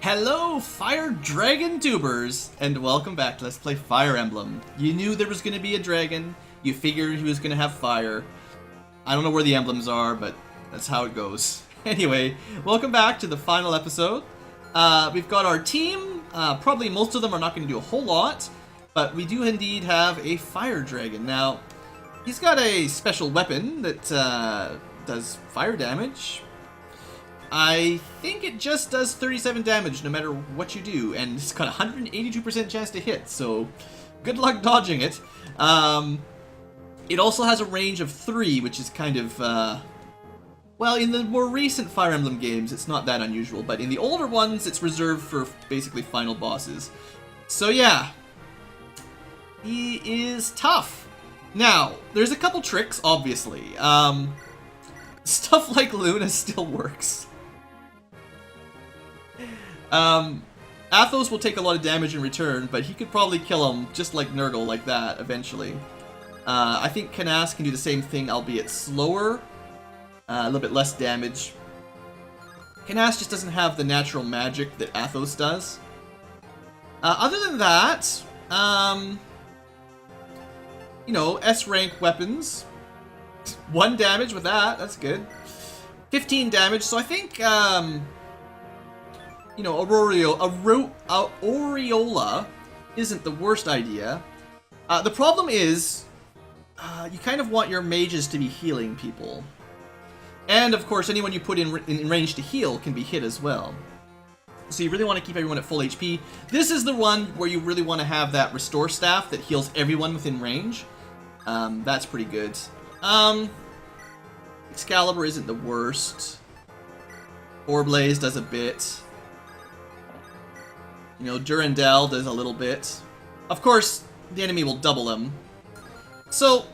Hello, Fire Dragon Tubers, and welcome back to Let's Play Fire Emblem. You knew there was going to be a dragon, you figured he was going to have fire. I don't know where the emblems are, but that's how it goes. Anyway, welcome back to the final episode. We've got our team, probably most of them are not going to do a whole lot, but we do indeed have a Fire Dragon. Now, he's got a special weapon that does fire damage. I think it just does 37 damage no matter what you do, and it's got a 182% chance to hit, so good luck dodging it. It also has a range of 3, which is kind of, well, in the more recent Fire Emblem games, it's not that unusual, but in the older ones, it's reserved for basically final bosses. So yeah, he is tough. Now, there's a couple tricks, obviously. Stuff like Luna still works. Athos will take a lot of damage in return, but he could probably kill him just like Nurgle like that eventually. I think Canas can do the same thing, albeit slower. A little bit less damage. Canas just doesn't have the natural magic that Athos does. Other than that, you know, S-rank weapons. 1 damage with that, that's good. 15 damage, so I think, you know, Aureola isn't the worst idea. The problem is, you kind of want your mages to be healing people. And, of course, anyone you put in range to heal can be hit as well. So you really want to keep everyone at full HP. This is the one where you really want to have that restore staff that heals everyone within range. That's pretty good. Excalibur isn't the worst. Orblaze does a bit. You know, Durandal does a little bit. Of course, the enemy will double him. So,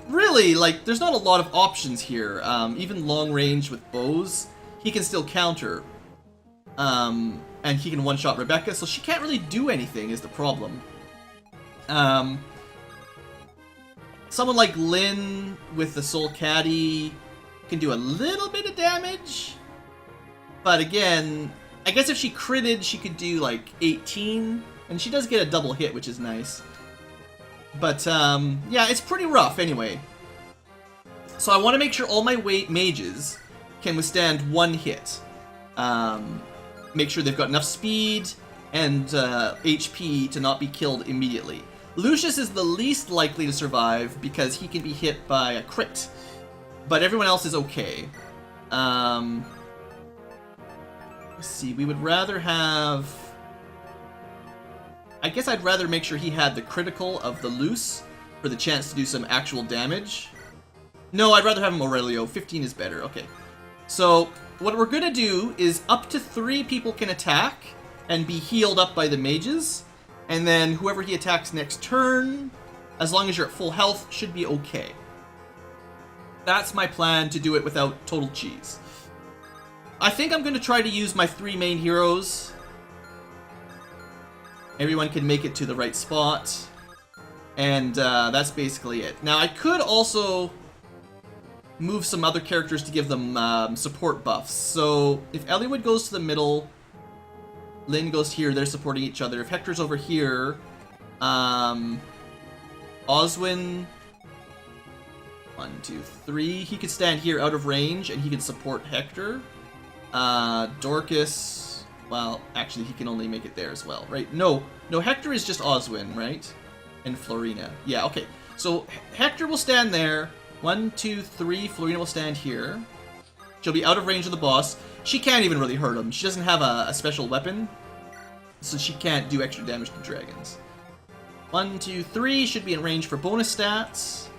really, like, there's not a lot of options here. Even long range with bows, he can still counter. And he can one-shot Rebecca, so she can't really do anything is the problem. Someone like Lyn with the Soul Caddy can do a little bit of damage. But again, I guess if she critted, she could do like 18. And she does get a double hit, which is nice. But yeah, it's pretty rough anyway. So I want to make sure all my mages can withstand 1 hit. Make sure they've got enough speed and HP to not be killed immediately. Lucius is the least likely to survive because he can be hit by a crit. But everyone else is okay. Let's see, we would rather have... I guess I'd rather make sure he had the critical of the Luce for the chance to do some actual damage. No, I'd rather have him Aurelio. 15 is better, okay. So, what we're gonna do is up to 3 people can attack and be healed up by the mages. And then whoever he attacks next turn, as long as you're at full health, should be okay. That's my plan to do it without total cheese. I think I'm going to try to use my 3 main heroes. Everyone can make it to the right spot. And that's basically it. Now, I could also move some other characters to give them support buffs. So, if Eliwood goes to the middle, Lyn goes here, they're supporting each other. If Hector's over here, Oswin... 1, 2, 3. He could stand here out of range, and he could support Hector. Dorcas... Well, actually, he can only make it there as well, right? No, Hector is just Oswin, right? And Florina. Yeah, okay. So, Hector will stand there. 1, 2, 3. Florina will stand here. She'll be out of range of the boss. She can't even really hurt him. She doesn't have a special weapon, so she can't do extra damage to dragons. 1, 2, 3. Should be in range for bonus stats.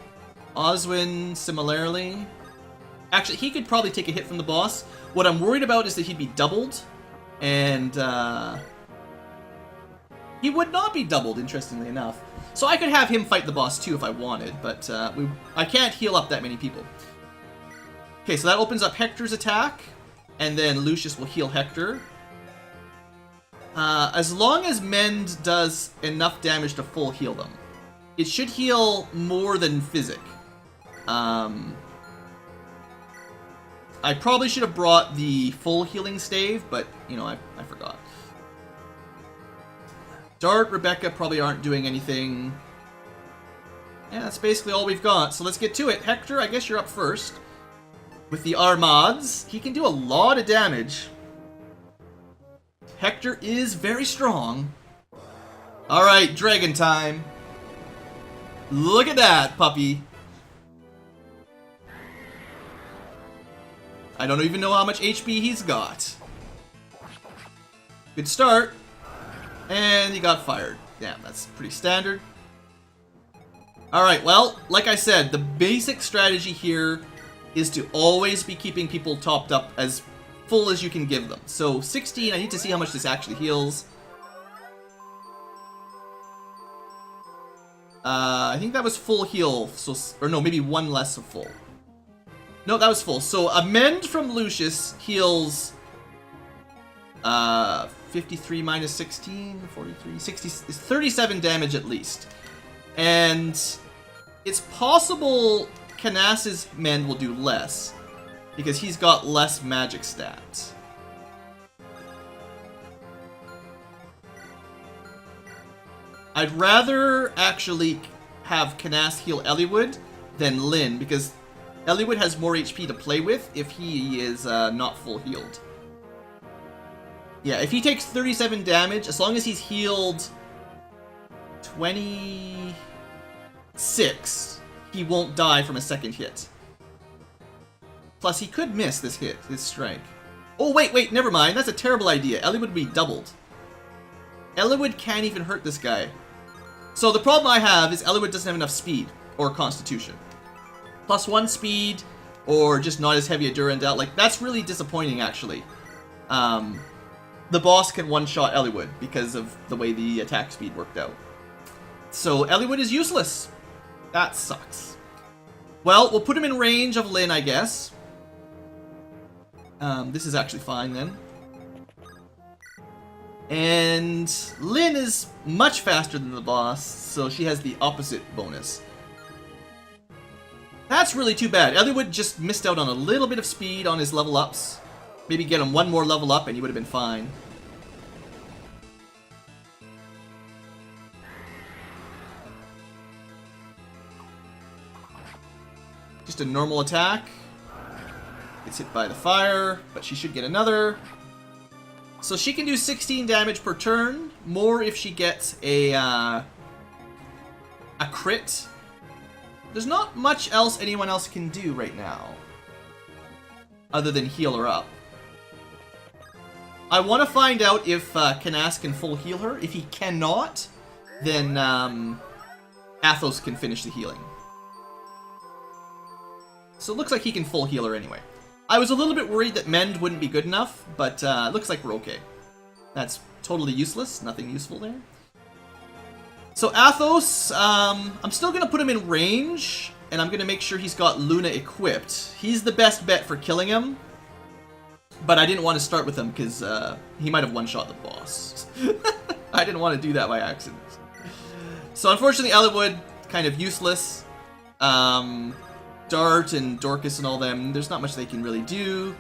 Oswin, similarly. Actually, he could probably take a hit from the boss. What I'm worried about is that he'd be doubled. And, he would not be doubled, interestingly enough. So I could have him fight the boss too if I wanted, but I can't heal up that many people. Okay, so that opens up Hector's attack. And then Lucius will heal Hector. As long as Mend does enough damage to full heal them. It should heal more than Physic. I probably should have brought the full healing stave, but, you know, I forgot. Dart, Rebecca probably aren't doing anything. Yeah, that's basically all we've got. So let's get to it. Hector, I guess you're up first. With the Armads, he can do a lot of damage. Hector is very strong. Alright, dragon time. Look at that, puppy. I don't even know how much HP he's got. Good start. And he got fired. Damn, that's pretty standard. Alright, well, like I said, the basic strategy here is to always be keeping people topped up as full as you can give them. So 16, I need to see how much this actually heals. I think that was full heal, so, or no, maybe one less of full. No, that was full. So Amend from Lucius heals 53 minus 16, 43, 60, 37 damage at least. And it's possible Canas's Mend will do less, because he's got less magic stats. I'd rather actually have Canas heal Eliwood than Lyn, because Eliwood has more HP to play with if he is not full healed. Yeah, if he takes 37 damage, as long as he's healed 26, he won't die from a second hit. Plus, he could miss this hit, this strike. Oh, wait, never mind. That's a terrible idea. Eliwood would be doubled. Eliwood can't even hurt this guy. So the problem I have is Eliwood doesn't have enough speed or constitution. +1 speed, or just not as heavy a Durand out. Like, that's really disappointing, actually. The boss can one-shot Eliwood because of the way the attack speed worked out. So Eliwood is useless. That sucks. Well, we'll put him in range of Lyn, I guess. This is actually fine, then. And Lyn is much faster than the boss, so she has the opposite bonus. That's really too bad. Eliwood just missed out on a little bit of speed on his level ups. Maybe get him one more level up and he would have been fine. Just a normal attack. Gets hit by the fire, but she should get another. So she can do 16 damage per turn. More if she gets a crit. There's not much else anyone else can do right now, other than heal her up. I want to find out if Canas can full heal her. If he cannot, then Athos can finish the healing. So it looks like he can full heal her anyway. I was a little bit worried that Mend wouldn't be good enough, but it looks like we're okay. That's totally useless. Nothing useful there. So Athos, I'm still going to put him in range, and I'm going to make sure he's got Luna equipped. He's the best bet for killing him, but I didn't want to start with him because he might have one-shot the boss. I didn't want to do that by accident. So unfortunately, Eliwood, kind of useless. Dart and Dorcas and all them, there's not much they can really do.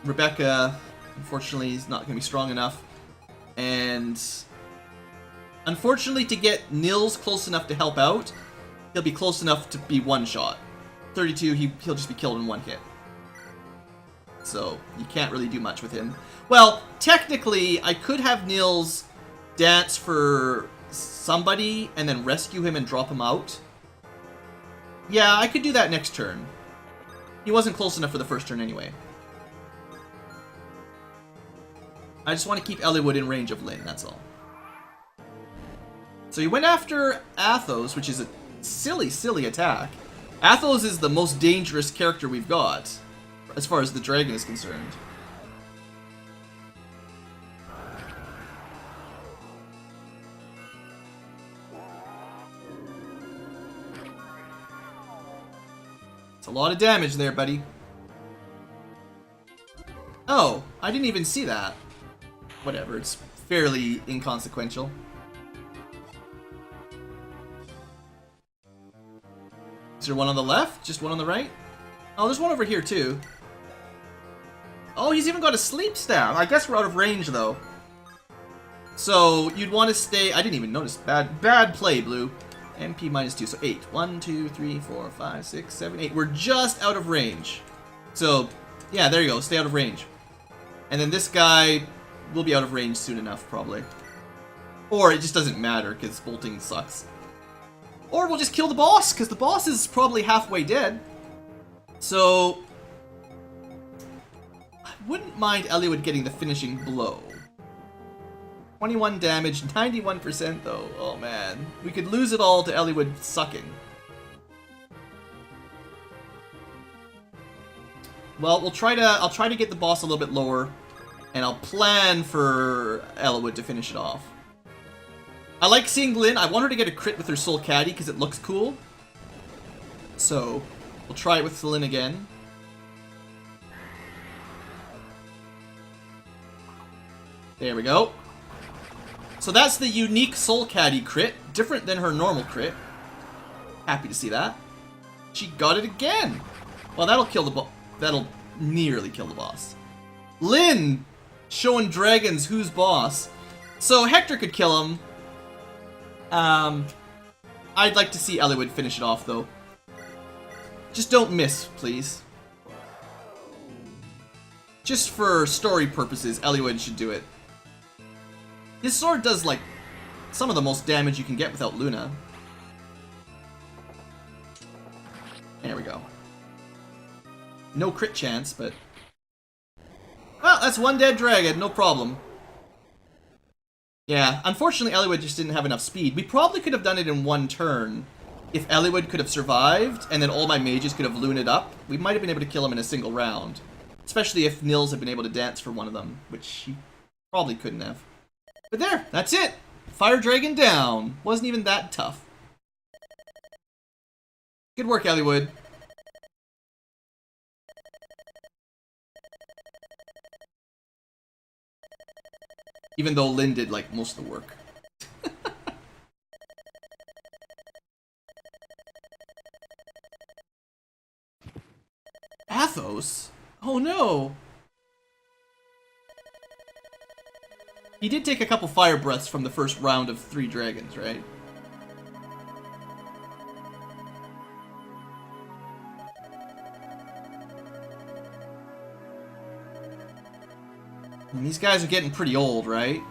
Rebecca, unfortunately, is not going to be strong enough. And unfortunately, to get Nils close enough to help out, he'll be close enough to be one-shot. 32, he'll just be killed in one hit. So, you can't really do much with him. Well, technically, I could have Nils dance for somebody and then rescue him and drop him out. Yeah, I could do that next turn. He wasn't close enough for the first turn anyway. I just want to keep Eliwood in range of Lyn, that's all. So he went after Athos, which is a silly, silly attack. Athos is the most dangerous character we've got, as far as the dragon is concerned. It's a lot of damage there, buddy. Oh, I didn't even see that. Whatever, it's fairly inconsequential. Is there one on the left? Just one on the right? Oh, there's one over here, too. Oh, he's even got a sleep staff. I guess we're out of range, though. So you'd want to stay. I didn't even notice. Bad play, Blue. MP -2, so 8. 1, 2, 3, 4, 5, 6, 7, 8. We're just out of range. So, yeah, there you go. Stay out of range. And then this guy will be out of range soon enough, probably. Or it just doesn't matter, because bolting sucks. Or we'll just kill the boss, because the boss is probably halfway dead. So, I wouldn't mind Eliwood getting the finishing blow. 21 damage, 91% though. Oh man. We could lose it all to Eliwood sucking. Well, I'll try to get the boss a little bit lower, and I'll plan for Eliwood to finish it off. I like seeing Lyn. I want her to get a crit with her Soul Caddy because it looks cool. So, we'll try it with Lyn again. There we go. So that's the unique Soul Caddy crit, different than her normal crit. Happy to see that. She got it again. Well, that'll kill the boss. That'll nearly kill the boss. Lyn showing dragons who's boss. So Hector could kill him. I'd like to see Eliwood finish it off though. Just don't miss, please. Just for story purposes, Eliwood should do it. His sword does, like, some of the most damage you can get without Luna. There we go. No crit chance, but... Well, that's one dead dragon, no problem. Yeah, unfortunately Eliwood just didn't have enough speed. We probably could have done it in one turn. If Eliwood could have survived, and then all my mages could have Luna'd up, we might have been able to kill him in a single round. Especially if Nils had been able to dance for one of them, which he probably couldn't have. But there, that's it! Fire Dragon down. Wasn't even that tough. Good work, Eliwood. Even though Lyn did, like, most of the work. Athos? Oh no! He did take a couple fire breaths from the first round of 3 dragons, right? And these guys are getting pretty old, right?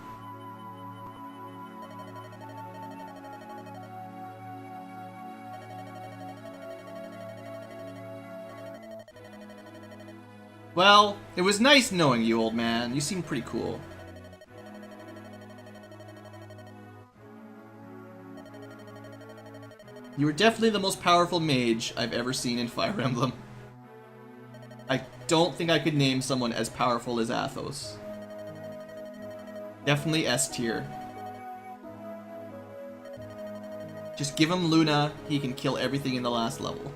Well, it was nice knowing you, old man. You seem pretty cool. You were definitely the most powerful mage I've ever seen in Fire Emblem. I don't think I could name someone as powerful as Athos. Definitely S tier. Just give him Luna, he can kill everything in the last level.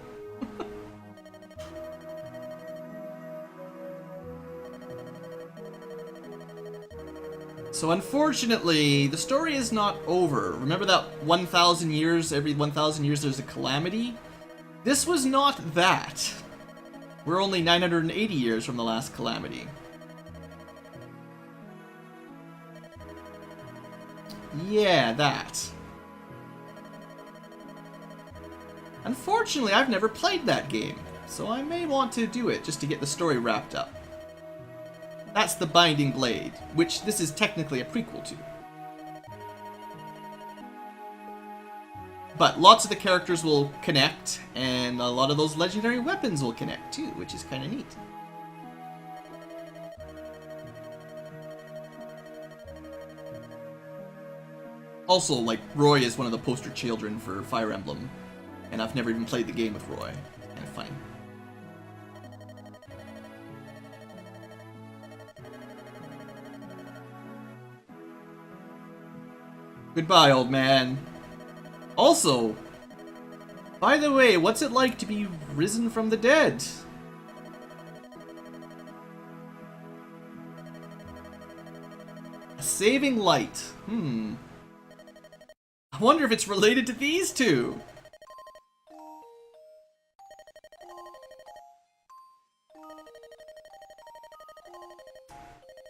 So unfortunately, the story is not over. Remember that 1,000 years, every 1,000 years there's a calamity? This was not that. We're only 980 years from the last calamity. Yeah, that. Unfortunately, I've never played that game, so I may want to do it just to get the story wrapped up. That's the Binding Blade, which this is technically a prequel to. But lots of the characters will connect, and a lot of those legendary weapons will connect too, which is kind of neat. Also, like, Roy is one of the poster children for Fire Emblem, and I've never even played the game with Roy. Kind of fun. Goodbye, old man. Also, by the way, what's it like to be risen from the dead? A saving light. I wonder if it's related to these two.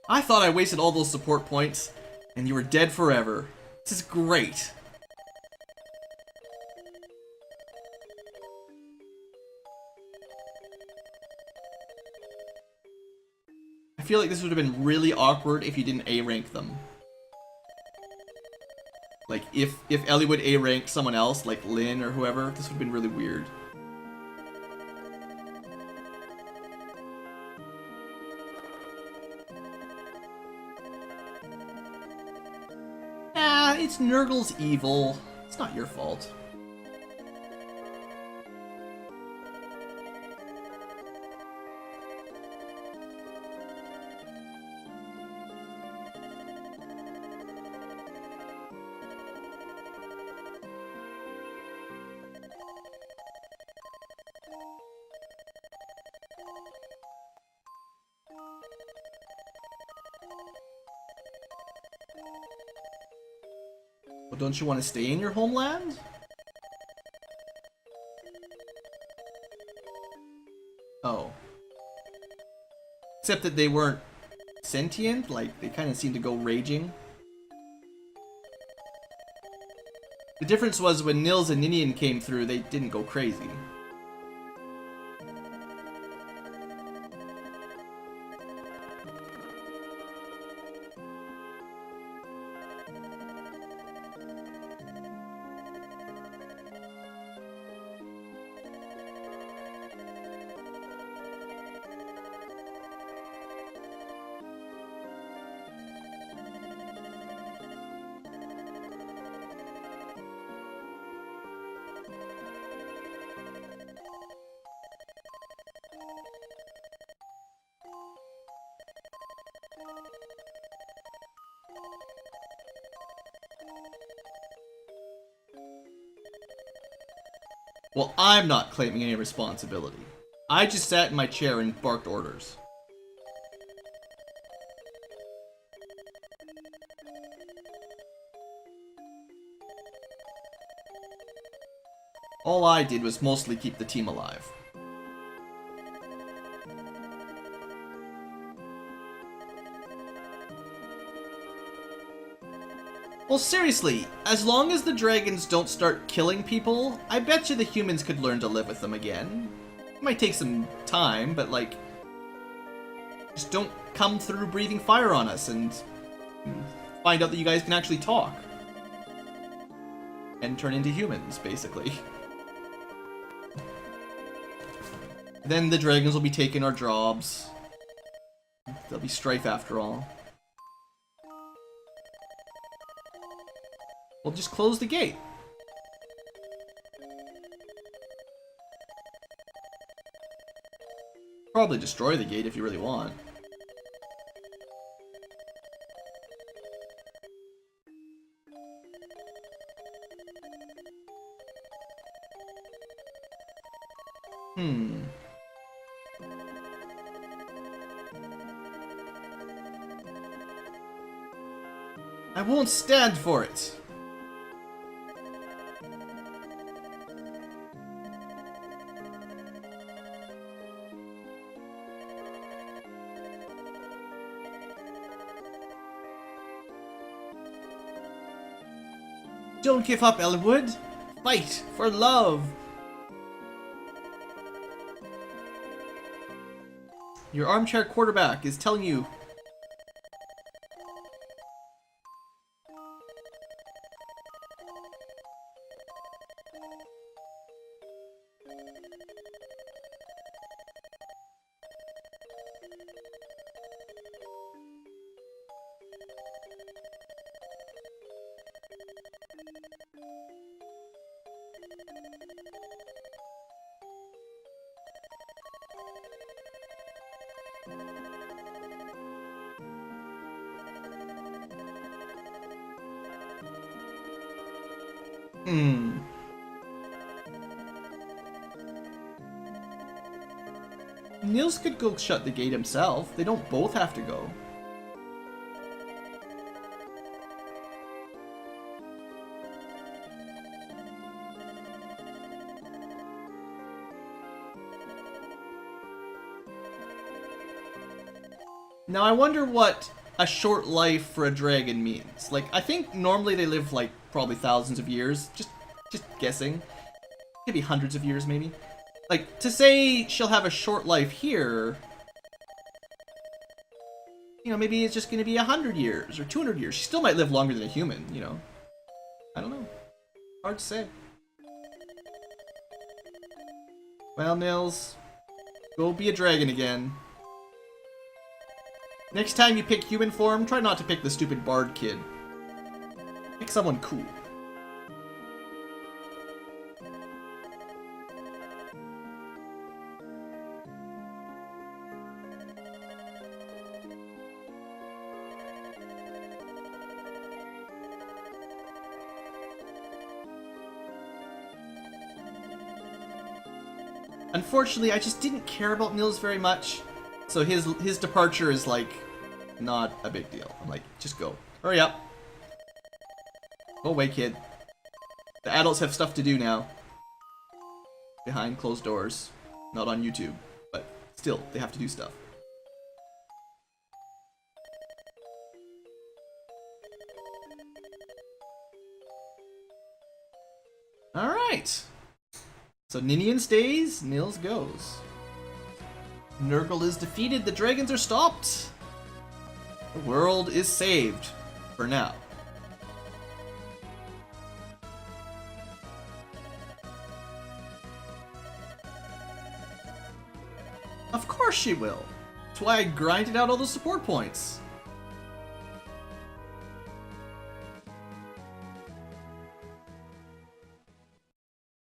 I thought I wasted all those support points. And you were dead forever. This is great. I feel like this would have been really awkward if you didn't A-rank them. Like, if Eliwood A-ranked someone else, like Lynn or whoever, this would have been really weird. It's Nurgle's evil. It's not your fault. Well, don't you want to stay in your homeland? Oh. Except that they weren't sentient, like, they kind of seemed to go raging. The difference was when Nils and Ninian came through, they didn't go crazy. Well, I'm not claiming any responsibility. I just sat in my chair and barked orders. All I did was mostly keep the team alive. Well, seriously, as long as the dragons don't start killing people, I bet you the humans could learn to live with them again. It might take some time, but like, just don't come through breathing fire on us and find out that you guys can actually talk. And turn into humans, basically. Then the dragons will be taking our jobs. There'll be strife after all. We'll just close the gate. Probably destroy the gate if you really want. I won't stand for it. Don't give up, Eliwood. Fight for love. Your armchair quarterback is telling you. Nils could go shut the gate himself. They don't both have to go. Now I wonder what a short life for a dragon means. Like, I think normally they live, like, probably thousands of years. Just guessing. Maybe hundreds of years, maybe. Like, to say she'll have a short life here... You know, maybe it's just gonna be 100 years or 200 years. She still might live longer than a human, you know. I don't know. Hard to say. Well, Nils, go be a dragon again. Next time you pick human form, try not to pick the stupid bard kid. Pick someone cool. Unfortunately, I just didn't care about Nils very much, so his departure is like not a big deal. I'm like, just go, hurry up, go away, kid. The adults have stuff to do now, behind closed doors, not on YouTube, but still, they have to do stuff. All right. So Ninian stays, Nils goes. Nurgle is defeated, the dragons are stopped. The world is saved, for now. Of course she will. That's why I grinded out all those support points.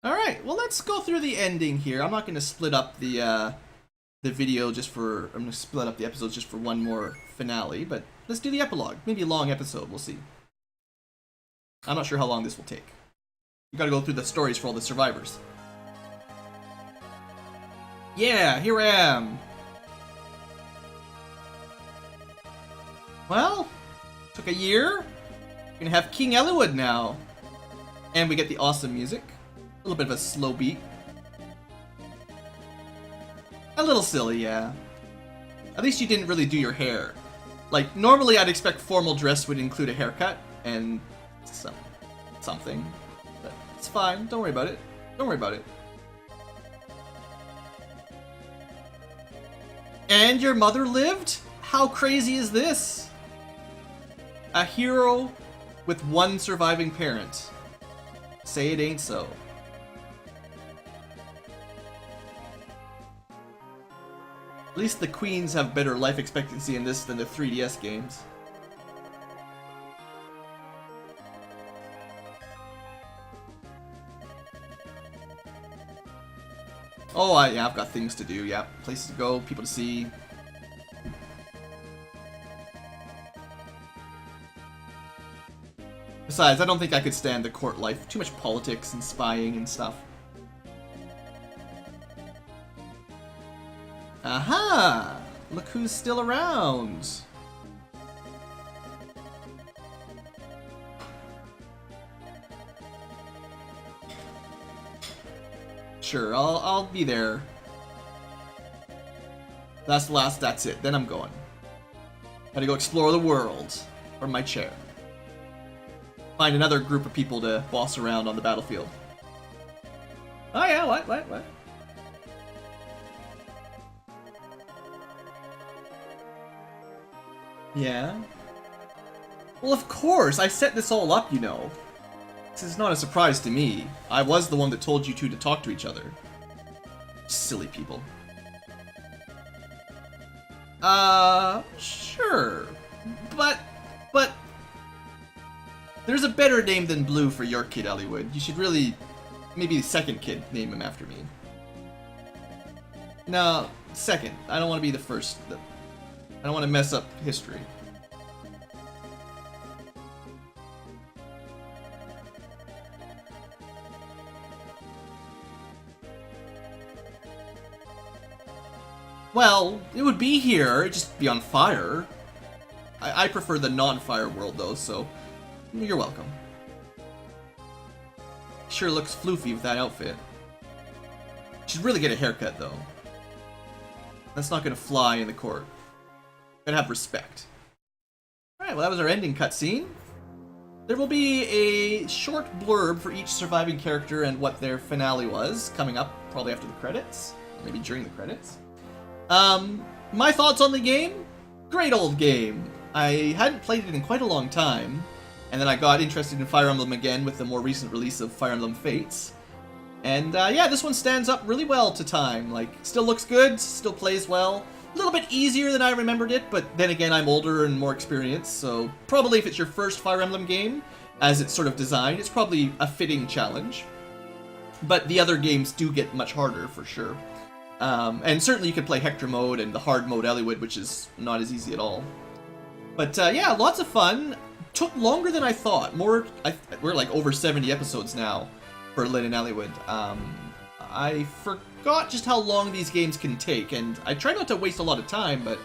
Alright, well let's go through the ending here. I'm not going to split up the video just for... I'm going to split up the episodes just for one more finale, but let's do the epilogue. Maybe a long episode, we'll see. I'm not sure how long this will take. You gotta go through the stories for all the survivors. Yeah, here I am! Well, took a year. We're gonna have King Eliwood now. And we get the awesome music. A little bit of a slow beat. A little silly, yeah. At least you didn't really do your hair. Like, normally I'd expect formal dress would include a haircut and something. But it's fine, don't worry about it. Don't worry about it. And your mother lived? How crazy is this? A hero with one surviving parent. Say it ain't so. At least the queens have better life expectancy in this than the 3DS games. Oh, yeah, I've got things to do, yeah. Places to go, people to see. Besides, I don't think I could stand the court life. Too much politics and spying and stuff. Aha! Look who's still around! Sure, I'll be there. That's it. Then I'm going. Gotta go explore the world. From my chair. Find another group of people to boss around on the battlefield. Oh yeah, what? Yeah? Well, of course! I set this all up, you know. This is not a surprise to me. I was the one that told you two to talk to each other. Silly people. Sure. But... There's a better name than Blue for your kid, Eliwood. You should really... Maybe the second kid name him after me. No, second. I don't want to be the first. I don't want to mess up history. Well, it would be here, it'd just be on fire. I prefer the non-fire world though, so you're welcome. Sure looks floofy with that outfit. Should really get a haircut though. That's not gonna fly in the court. Gotta have respect. Alright, well that was our ending cutscene. There will be a short blurb for each surviving character and what their finale was, coming up probably after the credits, maybe during the credits. My thoughts on the game? Great old game. I hadn't played it in quite a long time, and then I got interested in Fire Emblem again with the more recent release of Fire Emblem Fates. And yeah, this one stands up really well to time. Like, still looks good, still plays well. A little bit easier than I remembered it, but then again, I'm older and more experienced, so probably if it's your first Fire Emblem game, as it's sort of designed, it's probably a fitting challenge. But the other games do get much harder, for sure. And certainly you can play Hector mode and the hard mode Eliwood, which is not as easy at all. But yeah, lots of fun. Took longer than I thought. We're like over 70 episodes now for Lyn and Eliwood. I forgot just how long these games can take, and I try not to waste a lot of time, but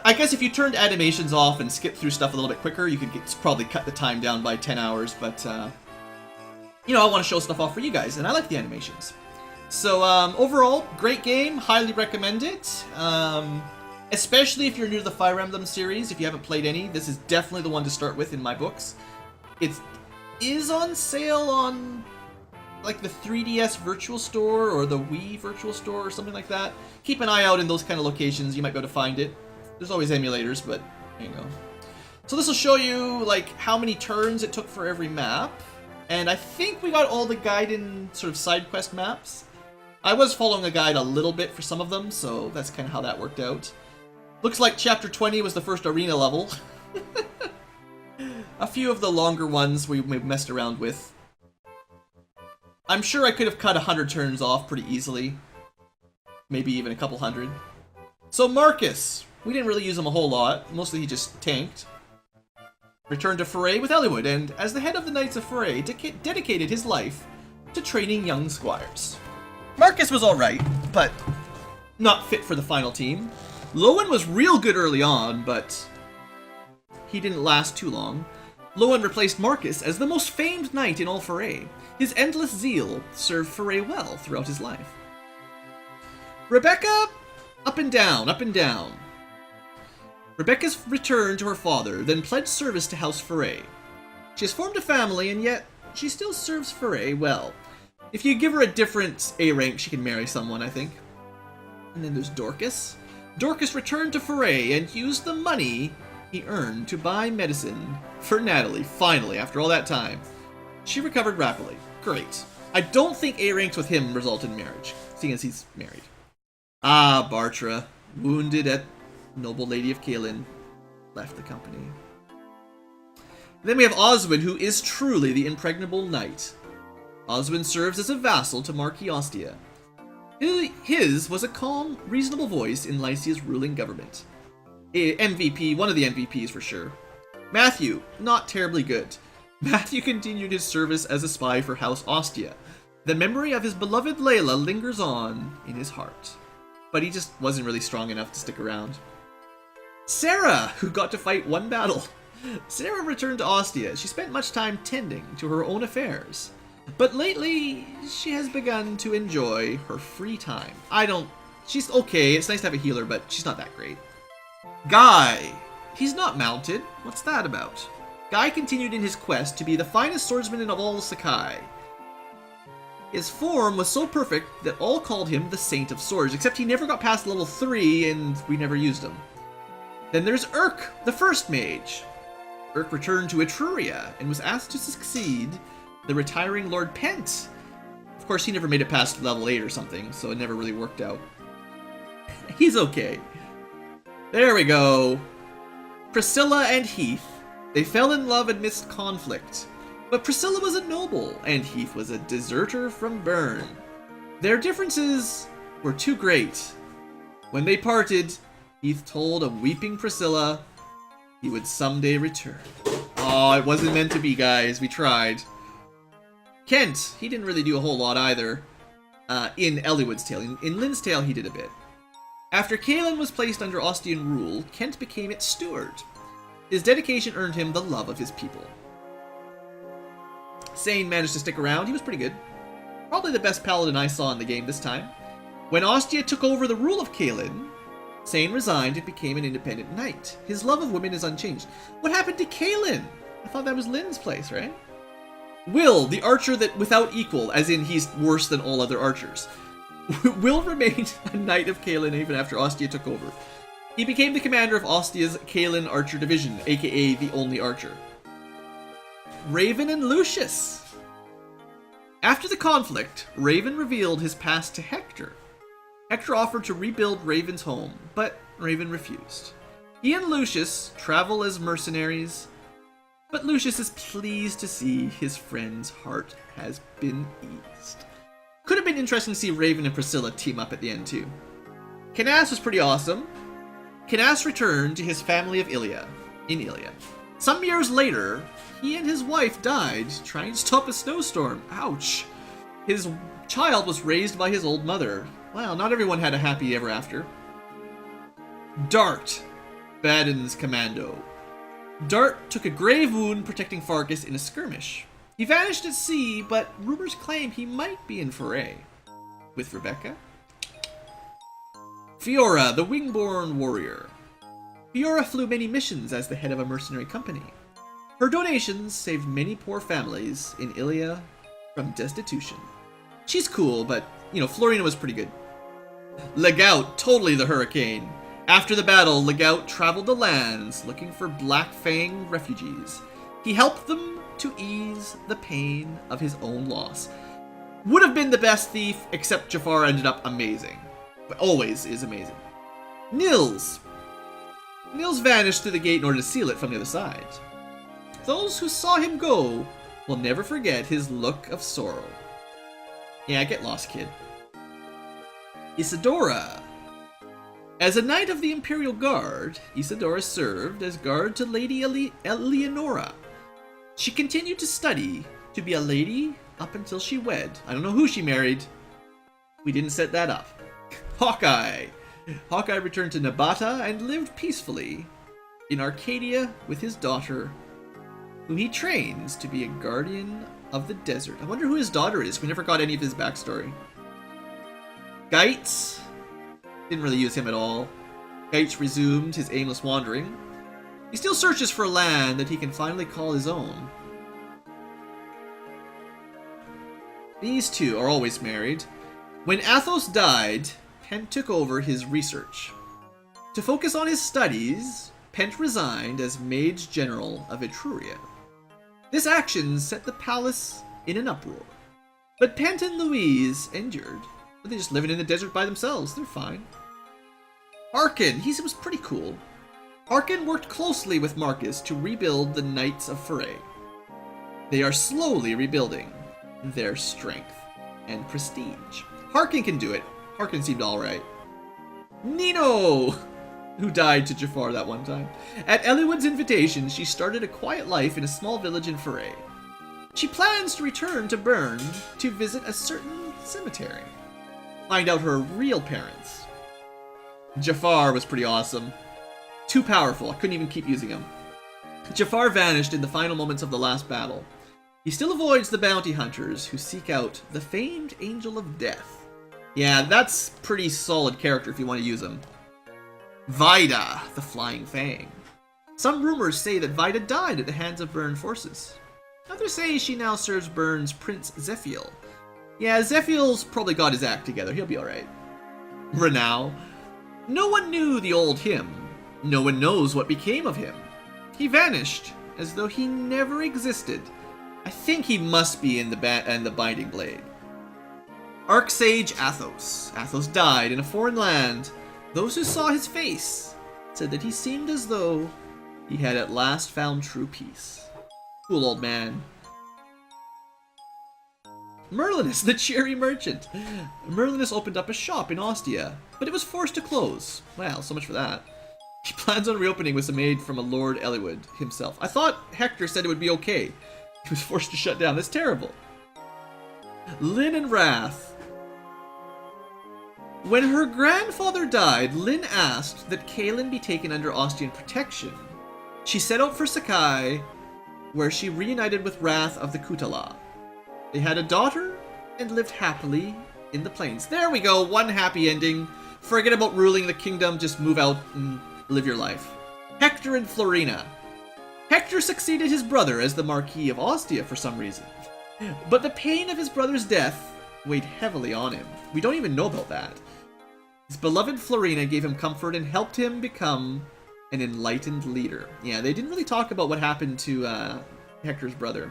I guess if you turned animations off and skipped through stuff a little bit quicker, you could probably cut the time down by 10 hours, but you know, I want to show stuff off for you guys, and I like the animations. So overall, great game, highly recommend it. Especially if you're new to the Fire Emblem series, if you haven't played any, this is definitely the one to start with in my books. It is on sale on like the 3DS Virtual Store or the Wii Virtual Store or something like that. Keep an eye out in those kind of locations, you might be able to find it. There's always emulators, but there you go. So this will show you like how many turns it took for every map. And I think we got all the Gaiden sort of side quest maps. I was following a guide a little bit for some of them, so that's kind of how that worked out. Looks like Chapter 20 was the first arena level. A few of the longer ones we messed around with. I'm sure I could have cut 100 turns off pretty easily. Maybe even a couple hundred. So Marcus, we didn't really use him a whole lot. Mostly he just tanked. Returned to Foray with Eliwood, and as the head of the Knights of Foray, dedicated his life to training young squires. Marcus was alright, but not fit for the final team. Lowen was real good early on, but he didn't last too long. Lowen replaced Marcus as the most famed knight in all Foray. His endless zeal served Foray well throughout his life. Rebecca, up and down, up and down. Rebecca's returned to her father, then pledged service to House Foray. She has formed a family, and yet she still serves Foray well. If you give her a different A rank, she can marry someone, I think. And then there's Dorcas. Dorcas returned to Foray and used the money he earned to buy medicine for Natalie, finally, after all that time. She recovered rapidly. Great. I don't think A ranks with him result in marriage, seeing as he's married. Ah, Bartra, wounded at Noble Lady of Caelin, left the company. Then we have Oswin, who is truly the impregnable knight. Oswin serves as a vassal to Marquis Ostia. His was a calm, reasonable voice in Lycia's ruling government. MVP, one of the MVPs for sure. Matthew, not terribly good. Matthew continued his service as a spy for House Ostia. The memory of his beloved Layla lingers on in his heart. But he just wasn't really strong enough to stick around. Sarah, who got to fight one battle. Sarah returned to Ostia. She spent much time tending to her own affairs. But lately, she has begun to enjoy her free time. She's okay, it's nice to have a healer, but she's not that great. Guy, he's not mounted. What's that about? Guy continued in his quest to be the finest swordsman in all Sakai. His form was so perfect that all called him the Saint of Swords, except he never got past level 3 and we never used him. Then there's Urk, the first mage. Urk returned to Etruria and was asked to succeed the retiring Lord Pent. Of course, he never made it past level 8 or something, so it never really worked out. He's okay. There we go. Priscilla and Heath. They fell in love amidst conflict. But Priscilla was a noble, and Heath was a deserter from Bern. Their differences were too great. When they parted, Heath told a weeping Priscilla he would someday return. Oh, it wasn't meant to be, guys. We tried. Kent, he didn't really do a whole lot either in Eliwood's Tale. In Lyn's Tale, he did a bit. After Caelin was placed under Ostian rule, Kent became its steward. His dedication earned him the love of his people. Sane managed to stick around. He was pretty good. Probably the best paladin I saw in the game this time. When Ostia took over the rule of Caelin, Sain resigned and became an independent knight. His love of women is unchanged. What happened to Kaelin? I thought that was Lynn's place, right? Will, the archer that without equal, as in he's worse than all other archers, Will remained a knight of Kaelin even after Ostia took over. He became the commander of Ostia's Kaelin Archer Division, aka the only archer. Raven and Lucius. After the conflict, Raven revealed his past to Hector. Hector offered to rebuild Raven's home, but Raven refused. He and Lucius travel as mercenaries, but Lucius is pleased to see his friend's heart has been eased. Could have been interesting to see Raven and Priscilla team up at the end too. Canas was pretty awesome. Canas returned to his family of in Ilia. Some years later, he and his wife died trying to stop a snowstorm. Ouch. His child was raised by his old mother. Well, not everyone had a happy ever after. Dart, Baden's commando. Dart took a grave wound protecting Farkas in a skirmish. He vanished at sea, but rumors claim he might be in foray. With Rebecca. Fiora, the wingborn warrior. Fiora flew many missions as the head of a mercenary company. Her donations saved many poor families in Ilia from destitution. She's cool, but, you know, Florina was pretty good. Legout, totally the hurricane. After the battle, Legout traveled the lands looking for Black Fang refugees. He helped them to ease the pain of his own loss. Would have been the best thief, except Jafar ended up amazing. But always is amazing. Nils. Nils vanished through the gate in order to seal it from the other side. Those who saw him go will never forget his look of sorrow. Yeah, get lost, kid. Isadora. As a knight of the Imperial Guard, Isadora served as guard to Lady Eleonora. She continued to study to be a lady up until she wed. I don't know who she married. We didn't set that up. Hawkeye. Hawkeye returned to Nabata and lived peacefully in Arcadia with his daughter, who he trains to be a guardian of the desert. I wonder who his daughter is. We never got any of his backstory. Geitz. Didn't really use him at all. Geitz resumed his aimless wandering. He still searches for land that he can finally call his own. These two are always married. When Athos died, Pent took over his research. To focus on his studies, Pent resigned as Mage General of Etruria. This action set the palace in an uproar. But Pent and Louise, injured, but they're just living in the desert by themselves. They're fine. Arkin, he was pretty cool. Arkin worked closely with Marcus to rebuild the Knights of Foray. They are slowly rebuilding their strength and prestige. Harkin can do it. Harkin seemed alright. Nino! Who died to Jafar that one time. At Eliwood's invitation, she started a quiet life in a small village in Foray. She plans to return to Bern to visit a certain cemetery. Find out her real parents. Jafar was pretty awesome. Too powerful, I couldn't even keep using him. Jafar vanished in the final moments of the last battle. He still avoids the bounty hunters who seek out the famed Angel of Death. Yeah, that's pretty solid character if you want to use him. Vida, the Flying Fang. Some rumors say that Vida died at the hands of Bern forces. Others say she now serves Bern's Prince Zephiel. Yeah, Zephiel's probably got his act together, he'll be alright. Renau. No one knew the old him. No one knows what became of him. He vanished, as though he never existed. I think he must be in the Binding Blade. Archsage Athos. Athos died in a foreign land. Those who saw his face said that he seemed as though he had at last found true peace. Cool old man. Merlinus, the cheery merchant. Merlinus opened up a shop in Ostia, but it was forced to close. Well, so much for that. He plans on reopening with some aid from a Lord Eliwood himself. I thought Hector said it would be okay. He was forced to shut down. That's terrible. Lynn and Wrath. When her grandfather died, Lynn asked that Kaelin be taken under Ostian protection. She set out for Sakai, where she reunited with Wrath of the Kutala. They had a daughter and lived happily in the plains. There we go, one happy ending Forget about ruling the kingdom, just move out and live your life. Hector and Florina. Hector succeeded his brother as the Marquis of Ostia for some reason. But the pain of his brother's death weighed heavily on him. We don't even know about that. His beloved Florina gave him comfort and helped him become an enlightened leader. Yeah, they didn't really talk about what happened to Hector's brother.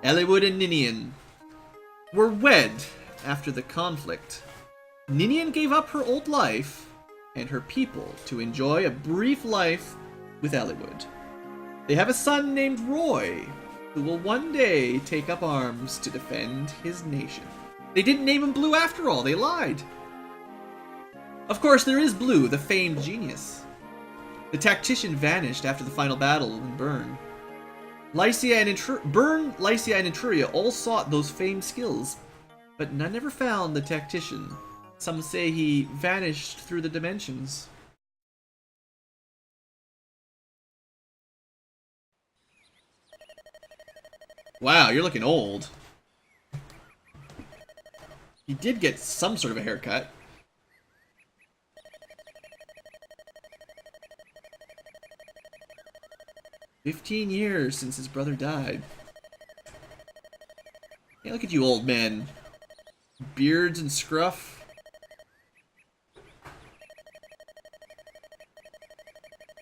Eliwood and Ninian were wed after the conflict. Ninian gave up her old life and her people to enjoy a brief life with Eliwood. They have a son named Roy, who will one day take up arms to defend his nation. They didn't name him Blue after all, they lied. Of course, there is Blue, the famed genius. The tactician vanished after the final battle in Bern. Lycia and Etruria all sought those famed skills, but none ever found the tactician. Some say he vanished through the dimensions. Wow, you're looking old. He did get some sort of a haircut. "15 years since his brother died." Yeah, look at you old men. Beards and scruff.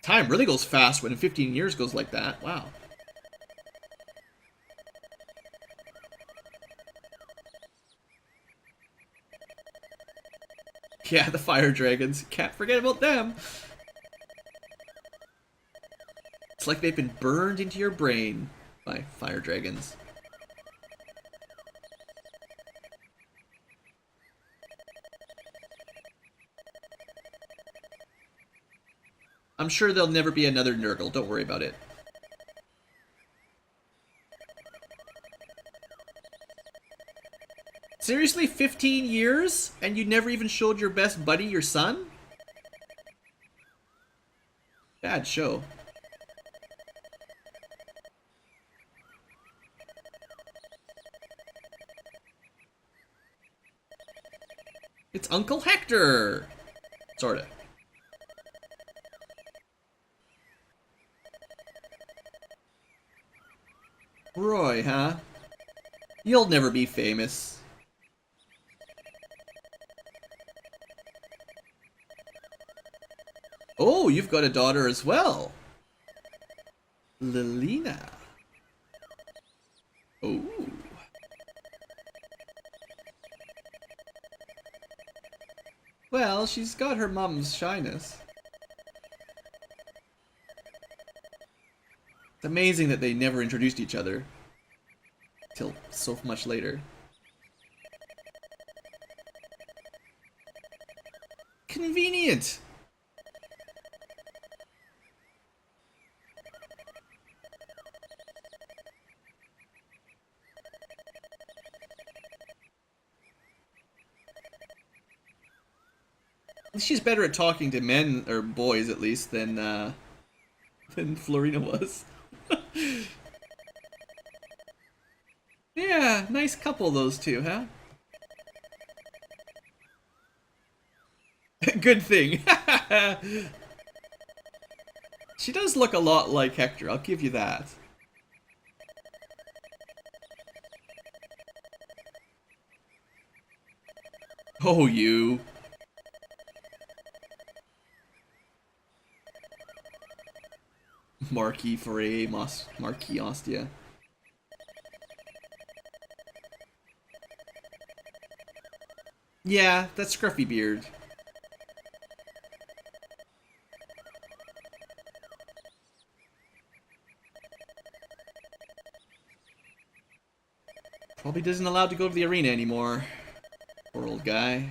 Time really goes fast when 15 years goes like that. Wow. Yeah, the fire dragons. Can't forget about them. It's like they've been burned into your brain by fire dragons. I'm sure there'll never be another Nurgle, don't worry about it. Seriously, 15 years? And you never even showed your best buddy your son? Bad show. It's Uncle Hector! Sorta. Roy, huh? You'll never be famous. Oh, you've got a daughter as well. Lilina. Oh. Well, she's got her mom's shyness. It's amazing that they never introduced each other till so much later. Convenient! She's better at talking to men, or boys at least, than Florina was. Yeah, nice couple those two, huh? Good thing. She does look a lot like Hector, I'll give you that. Oh, you. Marquis Foray, Marquis Ostia. Yeah, that scruffy beard. Probably isn't allowed to go to the arena anymore. Poor old guy.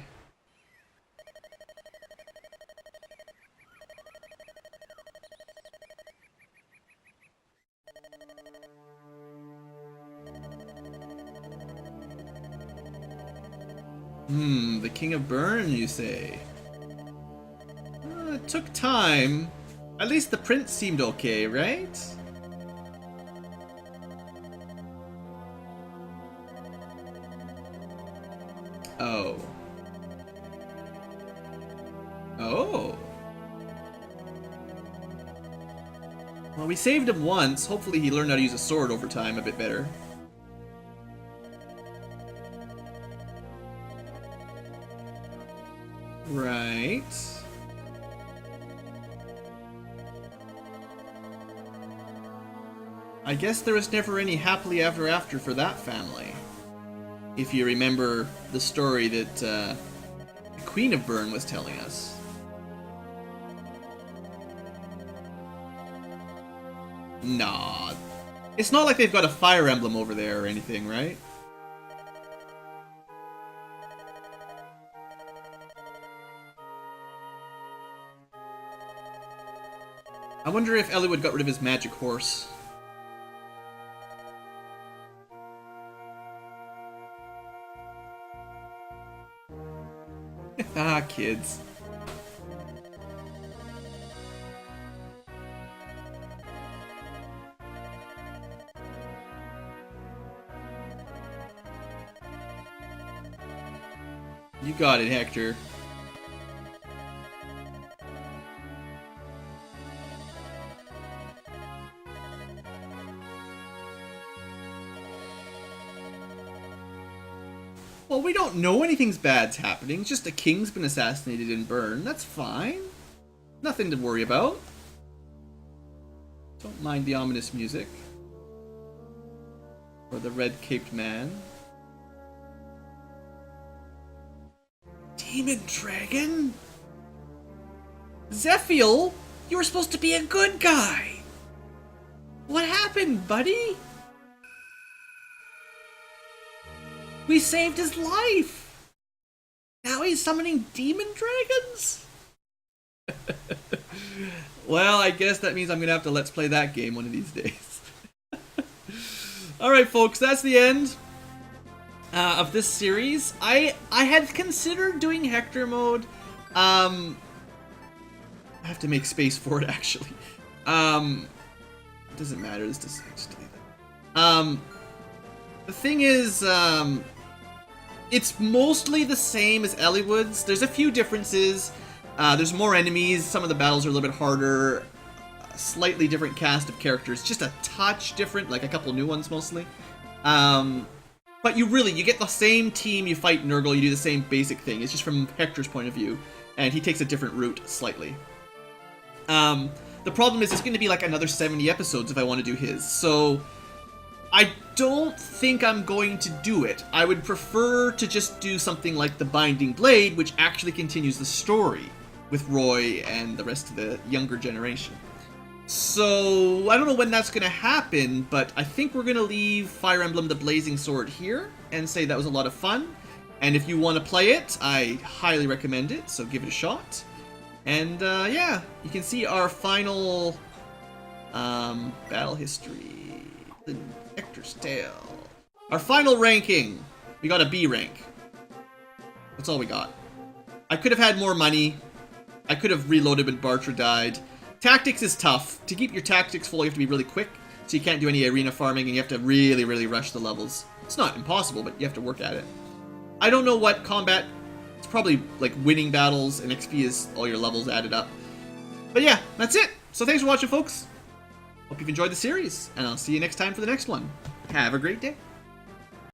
The King of Bern, you say? It took time. At least the prince seemed okay, right? Oh. Well, we saved him once. Hopefully he learned how to use a sword over time a bit better. Right. I guess there was never any happily ever after for that family. If you remember the story that the Queen of Bern was telling us. Nah. It's not like they've got a fire emblem over there or anything, right? I wonder if Eliwood got rid of his magic horse. Ah, kids. You got it, Hector. Well, we don't know anything's bad's happening. Just a king's been assassinated in Bern. That's fine. Nothing to worry about. Don't mind the ominous music. Or the red-caped man. Demon Dragon? Zephiel, you were supposed to be a good guy. What happened, buddy? We saved his life. Now he's summoning demon dragons? Well, I guess that means I'm going to have to let's play that game one of these days. Alright, folks, that's the end of this series. I had considered doing Hector mode. I have to make space for it, actually. It doesn't matter. This doesn't just delete that. The thing is, it's mostly the same as Eliwood's. There's a few differences. There's more enemies. Some of the battles are a little bit harder. A slightly different cast of characters. Just a touch different, like a couple new ones mostly. But you get the same team. You fight Nurgle. You do the same basic thing. It's just from Hector's point of view. And he takes a different route slightly. The problem is it's going to be like another 70 episodes if I want to do his. So I don't think I'm going to do it. I would prefer to just do something like The Binding Blade, which actually continues the story with Roy and the rest of the younger generation. So I don't know when that's going to happen, but I think we're going to leave Fire Emblem the Blazing Sword here and say that was a lot of fun. And if you want to play it, I highly recommend it, so give it a shot. And yeah, you can see our final battle history. The Hector's Tale. Our final ranking. We got a B rank. That's all we got. I could have had more money. I could have reloaded when Bartra died. Tactics is tough. To keep your tactics full, you have to be really quick. So you can't do any arena farming, and you have to really, really rush the levels. It's not impossible, but you have to work at it. I don't know what combat. It's probably like winning battles, and XP is all your levels added up. But yeah, that's it. So thanks for watching, folks. Hope you've enjoyed the series, and I'll see you next time for the next one. Have a great day.